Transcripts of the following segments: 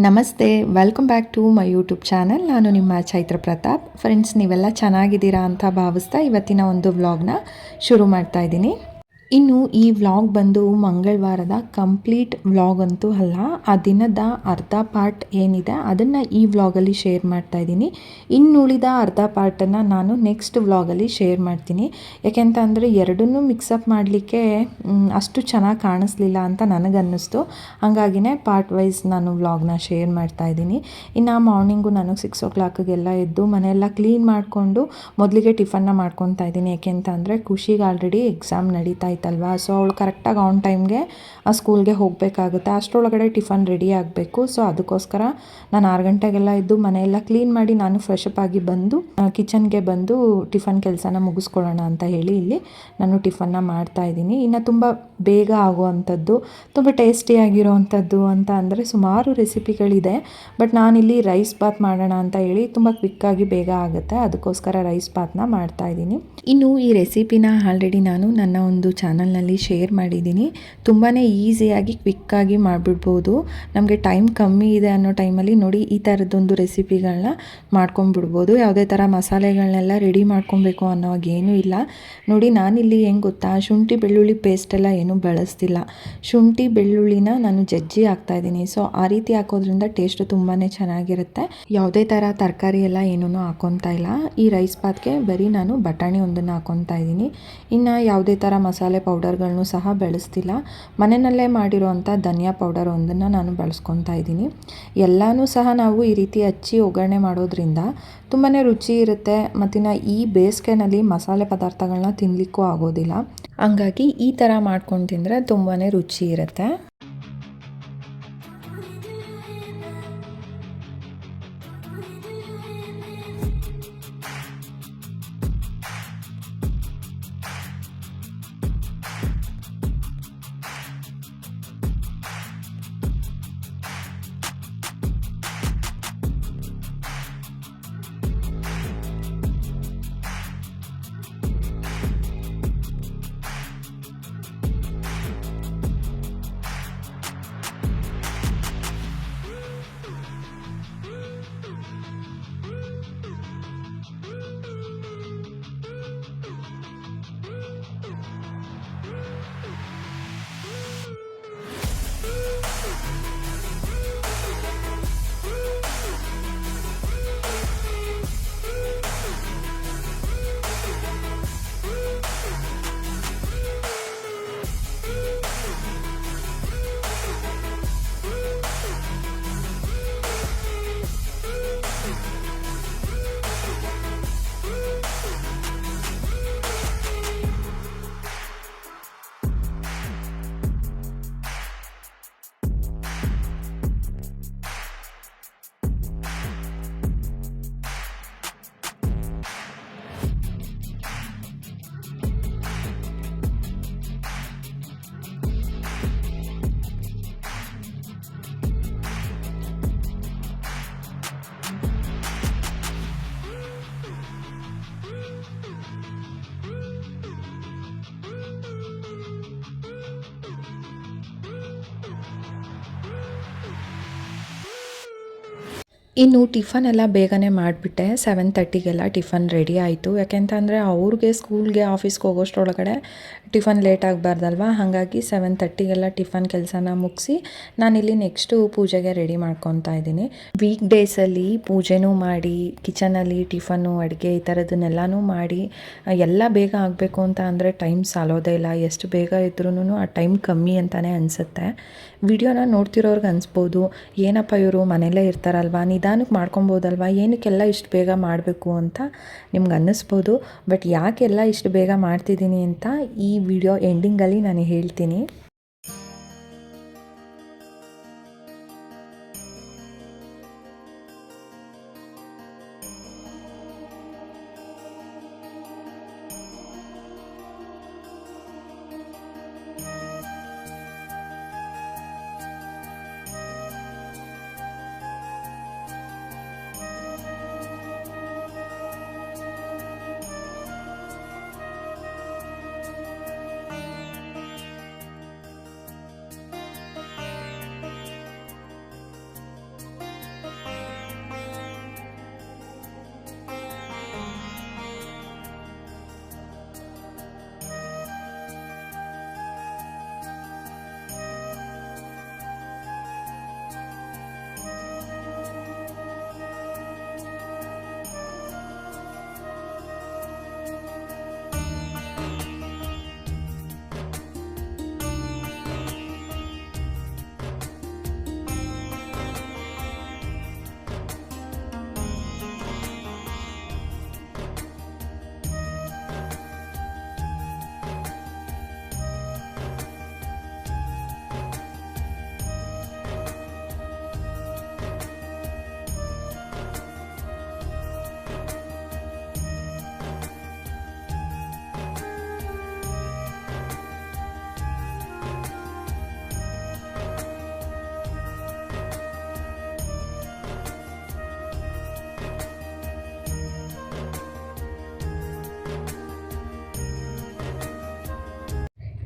ನಮಸ್ತೆ, welcome back to my YouTube channel. ನಾನು ನಿಮ್ಮ ಚೈತ್ರ ಪ್ರತಾಪ್. ಫ್ರೆಂಡ್ಸ್, ನೀವೆಲ್ಲ ಚೆನ್ನಾಗಿದ್ದೀರಾ ಅಂತ ಭಾವಿಸ್ತಾ ಇವತ್ತಿನ ಒಂದು ವ್ಲಾಗ್ನ ಶುರು ಮಾಡ್ತಾ ಇದ್ದೀನಿ. ಇನ್ನು ಈ ವ್ಲಾಗ್ ಬಂದು ಮಂಗಳವಾರದ ಕಂಪ್ಲೀಟ್ ವ್ಲಾಗ್ ಅಂತೂ ಅಲ್ಲ, ಆ ದಿನದ ಅರ್ಧ ಪಾರ್ಟ್ ಏನಿದೆ ಅದನ್ನು ಈ ವ್ಲಾಗಲ್ಲಿ ಶೇರ್ ಮಾಡ್ತಾ ಇದ್ದೀನಿ. ಇನ್ನುಳಿದ ಅರ್ಧ ಪಾರ್ಟನ್ನು ನಾನು ನೆಕ್ಸ್ಟ್ ವ್ಲಾಗಲ್ಲಿ ಶೇರ್ ಮಾಡ್ತೀನಿ. ಯಾಕೆಂತ ಅಂದರೆ ಎರಡನ್ನೂ ಮಿಕ್ಸಪ್ ಮಾಡಲಿಕ್ಕೆ ಅಷ್ಟು ಚೆನ್ನಾಗಿ ಕಾಣಿಸ್ಲಿಲ್ಲ ಅಂತ ನನಗನ್ನಿಸ್ತು. ಹಾಗಾಗಿನೇ ಪಾರ್ಟ್ ವೈಸ್ ನಾನು ವ್ಲಾಗ್ನ ಶೇರ್ ಮಾಡ್ತಾ ಇದ್ದೀನಿ. ಇನ್ನು ಮಾರ್ನಿಂಗು ನಾನು 6 o'clockಗೆಲ್ಲ ಎದ್ದು ಮನೆಯೆಲ್ಲ ಕ್ಲೀನ್ ಮಾಡಿಕೊಂಡು ಮೊದಲಿಗೆ ಟಿಫನ್ನ ಮಾಡ್ಕೊತಾ ಇದ್ದೀನಿ. ಯಾಕೆಂತ ಅಂದರೆ ಖುಷಿಗೆ ಆಲ್ರೆಡಿ ಎಕ್ಸಾಮ್ ನಡೀತಾ ಇತ್ತಲ್ವಾ, ಸೊ ಅವಳು ಕರೆಕ್ಟಾಗಿ ಆನ್ ಟೈಮ್ಗೆ ಆ ಸ್ಕೂಲ್ಗೆ ಹೋಗಬೇಕಾಗುತ್ತೆ. ಅಷ್ಟರೊಳಗಡೆ ಟಿಫನ್ ರೆಡಿ ಆಗಬೇಕು. ಸೊ ಅದಕ್ಕೋಸ್ಕರ ನಾನು 6 ಗಂಟೆಗೆಲ್ಲ ಎದ್ದು ಮನೆಯೆಲ್ಲ ಕ್ಲೀನ್ ಮಾಡಿ ನಾನು ಫ್ರೆಶಪ್ ಆಗಿ ಬಂದು ಕಿಚನ್ಗೆ ಬಂದು ಟಿಫನ್ ಕೆಲಸನ ಮುಗಿಸ್ಕೊಳ್ಳೋಣ ಅಂತ ಹೇಳಿ ಇಲ್ಲಿ ನಾನು ಟಿಫನ್ನ ಮಾಡ್ತಾ ಇದ್ದೀನಿ. ಇನ್ನು ತುಂಬ ಬೇಗ ಆಗುವಂಥದ್ದು, ತುಂಬ ಟೇಸ್ಟಿಯಾಗಿರೋವಂಥದ್ದು ಅಂತ ಅಂದರೆ ಸುಮಾರು ರೆಸಿಪಿಗಳಿದೆ. ಬಟ್ ನಾನಿಲ್ಲಿ ರೈಸ್ ಬಾತ್ ಮಾಡೋಣ ಅಂತ ಹೇಳಿ ತುಂಬ ಕ್ವಿಕ್ಕಾಗಿ ಬೇಗ ಆಗುತ್ತೆ, ಅದಕ್ಕೋಸ್ಕರ ರೈಸ್ ಬಾತ್ನ ಮಾಡ್ತಾ ಇದ್ದೀನಿ. ಇನ್ನು ಈ ರೆಸಿಪಿನ ಆಲ್ರೆಡಿ ನಾನು ನನ್ನ ಒಂದು ಚಾನಲ್ನಲ್ಲಿ ಶೇರ್ ಮಾಡಿದ್ದೀನಿ. ತುಂಬಾ ಈಸಿಯಾಗಿ ಕ್ವಿಕ್ಕಾಗಿ ಮಾಡಿಬಿಡ್ಬೋದು. ನಮಗೆ ಟೈಮ್ ಕಮ್ಮಿ ಇದೆ ಅನ್ನೋ ಟೈಮಲ್ಲಿ ನೋಡಿ ಈ ಥರದ್ದೊಂದು ರೆಸಿಪಿಗಳನ್ನ ಮಾಡ್ಕೊಂಡ್ಬಿಡ್ಬೋದು. ಯಾವುದೇ ಥರ ಮಸಾಲೆಗಳನ್ನೆಲ್ಲ ರೆಡಿ ಮಾಡ್ಕೊಬೇಕು ಅನ್ನೋವಾಗೇನೂ ಇಲ್ಲ. ನೋಡಿ ನಾನಿಲ್ಲಿ ಹೆಂಗೆ ಗೊತ್ತಾ, ಶುಂಠಿ ಬೆಳ್ಳುಳ್ಳಿ ಪೇಸ್ಟೆಲ್ಲ ಏನೂ ಬಳಸ್ತಿಲ್ಲ. ಶುಂಠಿ ಬೆಳ್ಳುಳ್ಳಿನ ನಾನು ಜಜ್ಜಿ ಹಾಕ್ತಾಯಿದ್ದೀನಿ. ಸೊ ಆ ರೀತಿ ಹಾಕೋದ್ರಿಂದ ಟೇಸ್ಟ್ ತುಂಬಾ ಚೆನ್ನಾಗಿರುತ್ತೆ. ಯಾವುದೇ ಥರ ತರಕಾರಿ ಎಲ್ಲ ಏನೂ ಹಾಕೊತಾ ಇಲ್ಲ. ಈ ರೈಸ್ ಬಾತ್ಗೆ ಬರೀ ನಾನು ಬಟಾಣಿ ಒಂದನ್ನು ಹಾಕೊತಾ ಇದ್ದೀನಿ. ಇನ್ನು ಯಾವುದೇ ಥರ ಮಸಾಲೆ ಪೌಡರ್ಗಳನ್ನು ಸಹ ಬಳಸ್ತಿಲ್ಲ. ಮನೆಯಲ್ಲೇ ಮಾಡಿರೋವಂಥ ಧನಿಯಾ ಪೌಡರ್ ಒಂದನ್ನು ನಾನು ಬಳಸ್ಕೊತಾ ಇದ್ದೀನಿ. ಎಲ್ಲನೂ ಸಹ ನಾವು ಈ ರೀತಿ ಹಚ್ಚಿ ಒಗ್ಗರಣೆ ಮಾಡೋದ್ರಿಂದ ತುಂಬಾ ರುಚಿ ಇರುತ್ತೆ. ಮತ್ತಿನ್ನು ಈ ಬೇಸಿಗೆನಲ್ಲಿ ಮಸಾಲೆ ಪದಾರ್ಥಗಳನ್ನ ತಿನ್ನಲಿಕ್ಕೂ ಆಗೋದಿಲ್ಲ. ಹಂಗಾಗಿ ಈ ಥರ ಮಾಡ್ಕೊಂಡು ತಿಂದರೆ ತುಂಬಾ ರುಚಿ ಇರುತ್ತೆ. ಇನ್ನು ಟಿಫನ್ ಎಲ್ಲ ಬೇಗನೆ ಮಾಡಿಬಿಟ್ಟೆ. 7:30ಗೆಲ್ಲ ಟಿಫನ್ ರೆಡಿ ಆಯಿತು. ಯಾಕೆಂತಂದರೆ ಅವ್ರಿಗೆ ಸ್ಕೂಲ್ಗೆ ಆಫೀಸ್ಗೆ ಹೋಗೋಷ್ಟರೊಳಗಡೆ ಟಿಫನ್ ಲೇಟ್ ಆಗಬಾರ್ದಲ್ವ. ಹಾಗಾಗಿ 7:30ಗೆಲ್ಲ ಟಿಫನ್ ಕೆಲಸನ ಮುಗಿಸಿ ನಾನಿಲ್ಲಿ ನೆಕ್ಸ್ಟು ಪೂಜೆಗೆ ರೆಡಿ ಮಾಡ್ಕೊತಾ ಇದ್ದೀನಿ. ವೀಕ್ ಡೇಸಲ್ಲಿ ಪೂಜೆನೂ ಮಾಡಿ ಕಿಚನಲ್ಲಿ ಟಿಫನ್ನು ಅಡುಗೆ ಈ ಥರದನ್ನೆಲ್ಲನೂ ಮಾಡಿ ಎಲ್ಲ ಬೇಗ ಆಗಬೇಕು ಅಂತ ಅಂದರೆ ಟೈಮ್ ಸಾಲೋದೇ ಇಲ್ಲ. ಎಷ್ಟು ಬೇಗ ಇದ್ರೂ ಆ ಟೈಮ್ ಕಮ್ಮಿ ಅಂತಲೇ ಅನಿಸುತ್ತೆ. ವಿಡಿಯೋನ ನೋಡ್ತಿರೋರ್ಗೆ ಅನಿಸ್ಬೋದು, ಏನಪ್ಪ ಇವರು ಮನೆಯಲ್ಲೇ ಇರ್ತಾರಲ್ವ, ನಿಧಾನಕ್ಕೆ ಮಾಡ್ಕೊಬೋದಲ್ವ, ಏನಕ್ಕೆಲ್ಲ ಇಷ್ಟು ಬೇಗ ಮಾಡಬೇಕು ಅಂತ ನಿಮ್ಗೆ ಅನ್ನಿಸ್ಬೋದು. ಬಟ್ ಯಾಕೆಲ್ಲ ಇಷ್ಟು ಬೇಗ ಮಾಡ್ತಿದ್ದೀನಿ ಅಂತ ಈ ವಿಡಿಯೋ ಎಂಡಿಂಗಲ್ಲಿ ನಾನು ಹೇಳ್ತೀನಿ.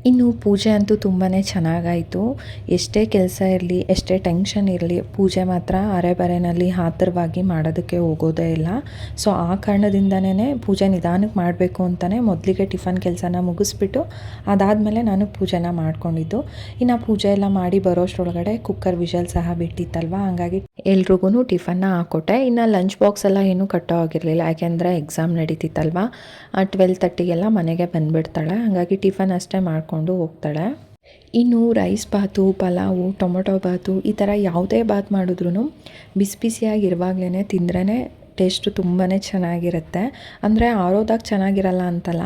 ಇನ್ನು ಪೂಜೆ ಅಂತೂ ತುಂಬಾ ಚೆನ್ನಾಗಾಯಿತು. ಎಷ್ಟೇ ಕೆಲಸ ಇರಲಿ, ಎಷ್ಟೇ ಟೆನ್ಷನ್ ಇರಲಿ, ಪೂಜೆ ಮಾತ್ರ ಅರೆಬರೆನಲ್ಲಿ ಆತುರವಾಗಿ ಮಾಡೋದಕ್ಕೆ ಹೋಗೋದೇ ಇಲ್ಲ. ಸೊ ಆ ಕಾರಣದಿಂದನೇ ಪೂಜೆ ನಿಧಾನಕ್ಕೆ ಮಾಡಬೇಕು ಅಂತಲೇ ಮೊದಲಿಗೆ ಟಿಫನ್ ಕೆಲಸನ ಮುಗಿಸ್ಬಿಟ್ಟು ಅದಾದಮೇಲೆ ನಾನು ಪೂಜೆನ ಮಾಡ್ಕೊಂಡಿದ್ದು. ಇನ್ನು ಪೂಜೆ ಎಲ್ಲ ಮಾಡಿ ಬರೋಷ್ಟರೊಳಗಡೆ ಕುಕ್ಕರ್ ವಿಷಲ್ ಸಹ ಬಿಟ್ಟಿತ್ತಲ್ವ, ಹಾಗಾಗಿ ಎಲ್ರಿಗೂ ಟಿಫನ್ನ ಹಾಕ್ಕೊಟ್ಟೆ. ಇನ್ನು ಲಂಚ್ ಬಾಕ್ಸ್ ಎಲ್ಲ ಏನೂ ಕಟ್ಟೋ ಆಗಿರಲಿಲ್ಲ, ಯಾಕೆಂದರೆ ಎಕ್ಸಾಮ್ ನಡೀತಿತ್ತಲ್ವ. 12:30ಗೆಲ್ಲ ಮನೆಗೆ ಬಂದುಬಿಡ್ತಾಳೆ, ಹಾಗಾಗಿ ಟಿಫನ್ ಅಷ್ಟೇ ಮಾಡ್ಕೊಂಡು ಹೋಗ್ತಾಳೆ. ಇನ್ನು ರೈಸ್ ಬಾತು, ಪಲಾವು, ಟೊಮೊಟೊ ಬಾತು ಈ ಥರ ಯಾವುದೇ ಬಾತ್ ಮಾಡಿದ್ರೂ ಬಿಸಿ ಬಿಸಿಯಾಗಿರುವಾಗಲೇ ತಿಂದ್ರೇ ಟೇಸ್ಟು ತುಂಬಾ ಚೆನ್ನಾಗಿರುತ್ತೆ. ಅಂದರೆ ಆರೋದಾಗ ಚೆನ್ನಾಗಿರಲ್ಲ ಅಂತಲ್ಲ,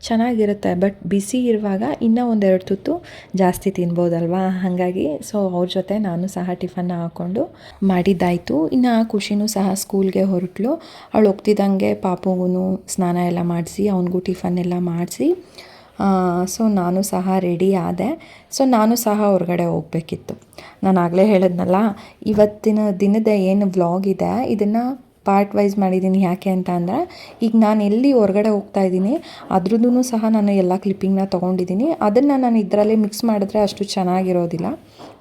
ಚೆನ್ನಾಗಿರುತ್ತೆ. ಬಟ್ ಬಿಸಿ ಇರುವಾಗ ಇನ್ನೂ ಒಂದೆರಡು ತುತ್ತು ಜಾಸ್ತಿ ತಿನ್ಬೋದಲ್ವಾ, ಹಾಗಾಗಿ ಸೊ ಅವ್ರ ಜೊತೆ ನಾನು ಸಹ ಟಿಫನ್ನ ಹಾಕ್ಕೊಂಡು ಮಾಡಿದ್ದಾಯಿತು. ಇನ್ನು ಖುಷಿನೂ ಸಹ ಸ್ಕೂಲ್ಗೆ ಹೊರಟ್ಲು. ಅವಳು ಹೋಗ್ತಿದ್ದಂಗೆ ಪಾಪುಗೂ ಸ್ನಾನ ಎಲ್ಲ ಮಾಡಿಸಿ ಅವನಿಗೂ ಟಿಫನ್ನೆಲ್ಲ ಮಾಡಿಸಿ ಸೊ ನಾನು ಸಹ ರೆಡಿ ಆದೆ. ಸೊ ನಾನು ಸಹ ಹೊರಗಡೆ ಹೋಗಬೇಕಿತ್ತು. ನಾನು ಆಗಲೇ ಹೇಳಿದ್ನಲ್ಲ, ಇವತ್ತಿನ ದಿನದ ಏನು ವ್ಲಾಗ್ ಇದೆ ಇದನ್ನು ಪಾರ್ಟ್ ವೈಸ್ ಮಾಡಿದ್ದೀನಿ. ಯಾಕೆ ಅಂತ ಅಂದರೆ, ಈಗ ನಾನು ಎಲ್ಲಿ ಹೊರಗಡೆ ಹೋಗ್ತಾ ಇದ್ದೀನಿ ಅದ್ರದ್ದು ಸಹ ನಾನು ಎಲ್ಲ ಕ್ಲಿಪ್ಪಿಂಗ್ನ ತೊಗೊಂಡಿದ್ದೀನಿ. ಅದನ್ನು ನಾನು ಇದರಲ್ಲಿ ಮಿಕ್ಸ್ ಮಾಡಿದ್ರೆ ಅಷ್ಟು ಚೆನ್ನಾಗಿರೋದಿಲ್ಲ,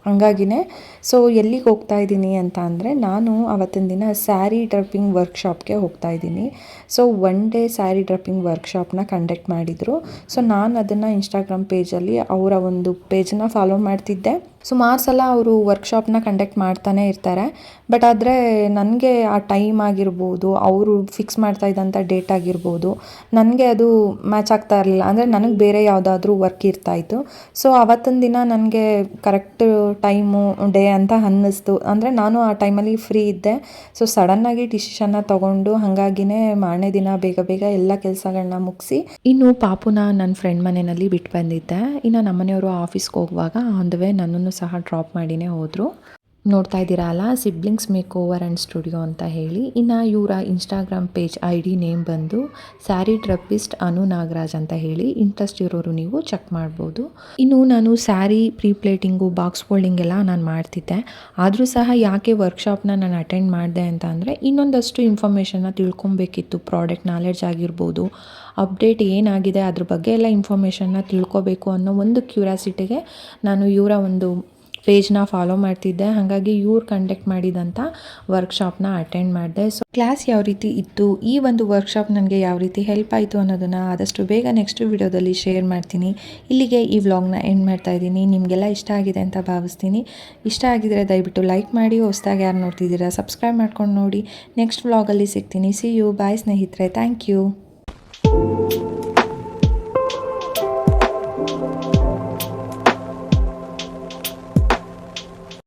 ಹಂಗಾಗಿನೇ. ಸೊ ಎಲ್ಲಿಗೆ ಹೋಗ್ತಾ ಇದ್ದೀನಿ ಅಂತ ಅಂದರೆ, ನಾನು ಆವತ್ತಿನ ದಿನ ಸ್ಯಾರಿ ಡ್ರಪ್ಪಿಂಗ್ ವರ್ಕ್ಶಾಪ್ಗೆ ಹೋಗ್ತಾ ಇದ್ದೀನಿ. ಸೊ 1 ಡೇ ಸ್ಯಾರಿ ಡ್ರಪ್ಪಿಂಗ್ ವರ್ಕ್ಶಾಪ್ನ ಕಂಡಕ್ಟ್ ಮಾಡಿದರು. ಸೊ ನಾನು ಅದನ್ನು ಇನ್ಸ್ಟಾಗ್ರಾಮ್ ಪೇಜಲ್ಲಿ ಅವರ ಒಂದು ಪೇಜನ್ನು ಫಾಲೋ ಮಾಡ್ತಿದ್ದೆ. ಸುಮಾರು ಸಲ ಅವರು ವರ್ಕ್ಶಾಪ್ನ ಕಂಡಕ್ಟ್ ಮಾಡ್ತಾನೆ ಇರ್ತಾರೆ. ಬಟ್ ಆದರೆ ನನಗೆ ಆ ಟೈಮ್ ಆಗಿರ್ಬೋದು, ಅವರು ಫಿಕ್ಸ್ ಮಾಡ್ತಾ ಇದ್ದಂಥ ಡೇಟ್ ಆಗಿರ್ಬೋದು, ನನಗೆ ಅದು ಮ್ಯಾಚ್ ಆಗ್ತಾ ಇರಲಿಲ್ಲ. ಅಂದರೆ ನನಗೆ ಬೇರೆ ಯಾವುದಾದ್ರೂ ವರ್ಕ್ ಇರ್ತಾಯಿತ್ತು. ಸೊ ಆವತ್ತಿನ ದಿನ ನನಗೆ ಕರೆಕ್ಟ್ ಟೈಮು ಡೇ ಅಂತ ಅನ್ನಿಸ್ತು. ಅಂದರೆ ನಾನು ಆ ಟೈಮಲ್ಲಿ ಫ್ರೀ ಇದ್ದೆ. ಸೊ ಸಡನ್ನಾಗಿ ಡಿಸಿಷನ್ನ ತೊಗೊಂಡು ಹಾಗಾಗಿನೇ ಮಾರನೇ ದಿನ ಬೇಗ ಬೇಗ ಎಲ್ಲ ಕೆಲಸಗಳನ್ನ ಮುಗಿಸಿ ಇನ್ನು ಪಾಪುನ ನನ್ನ ಫ್ರೆಂಡ್ ಮನೆಯಲ್ಲಿ ಬಿಟ್ಟು ಬಂದಿದ್ದೆ. ಇನ್ನು ನಮ್ಮನೆಯವರು ಆಫೀಸ್ಗೆ ಹೋಗುವಾಗ ಆನ್ ದ ವೇ ನನ್ನನ್ನು ಸಹ ಡ್ರಾಪ್ ಮಾಡಿನೇ ಹೋದರು. ನೋಡ್ತಾ ಇದ್ದೀರಾ ಅಲ್ಲ, siblings make over and studio ಅಂತ ಹೇಳಿ. ಇನ್ನು ಇವರ ಇನ್ಸ್ಟಾಗ್ರಾಮ್ ಪೇಜ್ ID ನೇಮ್ ಬಂದು ಸ್ಯಾರಿ ಡ್ರಪ್ಪಿಸ್ಟ್ ಅನು ನಾಗರಾಜ್ ಅಂತ ಹೇಳಿ. ಇಂಟ್ರೆಸ್ಟ್ ಇರೋರು ನೀವು ಚೆಕ್ ಮಾಡ್ಬೋದು. ಇನ್ನು ನಾನು ಸ್ಯಾರಿ ಪ್ಲೇಟಿಂಗು, ಬಾಕ್ಸ್ ಫೋಲ್ಡಿಂಗ್ ಎಲ್ಲ ನಾನು ಮಾಡ್ತಿದ್ದೆ. ಆದರೂ ಸಹ ಯಾಕೆ ವರ್ಕ್ಶಾಪ್ನ ನಾನು ಅಟೆಂಡ್ ಮಾಡಿದೆ ಅಂತ ಅಂದರೆ, ಇನ್ನೊಂದಷ್ಟು ಇನ್ಫಾರ್ಮೇಷನ್ನ ತಿಳ್ಕೊಬೇಕಿತ್ತು. ಪ್ರಾಡಕ್ಟ್ ನಾಲೆಡ್ಜ್ ಆಗಿರ್ಬೋದು, ಅಪ್ಡೇಟ್ ಏನಾಗಿದೆ ಅದ್ರ ಬಗ್ಗೆ ಎಲ್ಲ ಇನ್ಫಾರ್ಮೇಷನ್ನ ತಿಳ್ಕೊಬೇಕು ಅನ್ನೋ ಒಂದು ಕ್ಯೂರಿಯಾಸಿಟಿಗೆ ನಾನು ಇವರ ಒಂದು ಪೇಜ್ನ ಫಾಲೋ ಮಾಡ್ತಿದ್ದೆ. ಹಾಗಾಗಿ ಇವ್ರು ಕಂಡಕ್ಟ್ ಮಾಡಿದಂಥ ವರ್ಕ್ಶಾಪ್ನ ಅಟೆಂಡ್ ಮಾಡಿದೆ. ಸೊ ಕ್ಲಾಸ್ ಯಾವ ರೀತಿ ಇತ್ತು, ಈ ಒಂದು ವರ್ಕ್ಶಾಪ್ ನನಗೆ ಯಾವ ರೀತಿ ಹೆಲ್ಪ್ ಆಯಿತು ಅನ್ನೋದನ್ನು ಆದಷ್ಟು ಬೇಗ ನೆಕ್ಸ್ಟ್ ವಿಡಿಯೋದಲ್ಲಿ ಶೇರ್ ಮಾಡ್ತೀನಿ. ಇಲ್ಲಿಗೆ ಈ ವ್ಲಾಗ್ನ ಎಂಡ್ ಮಾಡ್ತಾ ಇದ್ದೀನಿ. ನಿಮಗೆಲ್ಲ ಇಷ್ಟ ಆಗಿದೆ ಅಂತ ಭಾವಿಸ್ತೀನಿ. ಇಷ್ಟ ಆಗಿದರೆ ದಯವಿಟ್ಟು ಲೈಕ್ ಮಾಡಿ. ಹೊಸದಾಗಿ ಯಾರು ನೋಡ್ತಿದ್ದೀರಾ ಸಬ್ಸ್ಕ್ರೈಬ್ ಮಾಡ್ಕೊಂಡು ನೋಡಿ. ನೆಕ್ಸ್ಟ್ ವ್ಲಾಗಲ್ಲಿ ಸಿಗ್ತೀನಿ. C you. ಬಾಯ್ ಸ್ನೇಹಿತರೆ. Thank you.